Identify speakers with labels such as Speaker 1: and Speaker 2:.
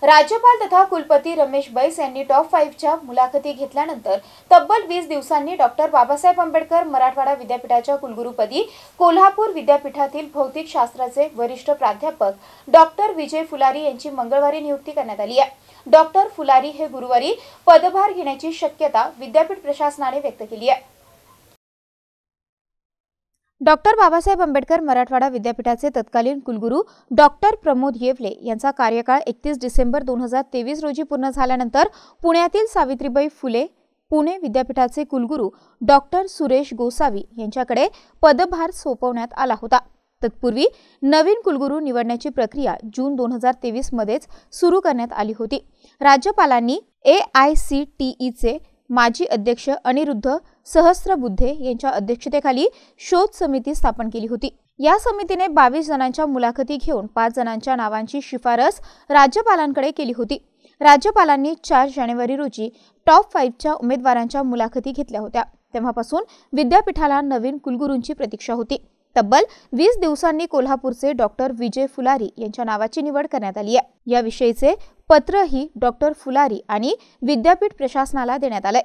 Speaker 1: राज्यपाल तथा कुलपती रमेश बैस यांनी टॉप 5च्या मुलाखती घेतल्यानंतर तब्बल 20 दिवसांनी डॉक्टर बाबासाहेब आंबेडकर मराठवाडा विद्यापीठाच्या कुलगुरुपदी कोल्हापूर विद्यापीठातील भौतिकशास्त्राचे वरिष्ठ प्राध्यापक डॉक्टर विजय फुलारी यांची मंगळवारी नियुक्ती करण्यात आली आहे। डॉक्टर फुलारी हे गुरुवारी पदभार घेण्याची शक्यता विद्यापीठ प्रशासनाने व्यक्त केली आहे। डॉक्टर बाबासाहेब आंबेडकर मराठवाडा विद्यापीठाचे तत्कालीन कुलगुरू डॉक्टर प्रमोद येवले यांचा कार्यकाळ 31 डिसेंबर 2023 रोजी पूर्ण झाल्यानंतर पुण्यातील सावित्रीबाई फुले पुणे विद्यापीठाचे कुलगुरू डॉक्टर सुरेश गोसावी यांच्याकडे पदभार सोपवण्यात आला होता। तत्पूर्वी नवीन कुलगुरू निवडण्याची प्रक्रिया जून 2023 मध्येच सुरू करण्यात आली होती। राज्यपालांनी AICTEचे माजी अध्यक्ष अनिरुद्ध सहस्त्रबुद्धे यांच्या अध्यक्षतेखाली शोध समिती स्थापन केली होती। या समितीने 22 जणांच्या मुलाखती घेऊन 5 जणांच्या नावांची शिफारस राज्यपालांकडे केली होती। राज्यपालांनी 4 जानेवारी रोजी टॉप 5च्या उमेदवारांच्या मुलाखती घेतल्या होत्या। तेव्हापासून विद्यापीठाला नवीन कुलगुरूंची प्रतीक्षा होती। तब्बल 20 दिवसांनी कोल्हापूरचे डॉक्टर विजय फुलारी यांच्या नावाची निवड करण्यात आली आहे। याविषयीचे पत्रही डॉक्टर फुलारी आणि विद्यापीठ प्रशासनाला देण्यात आले।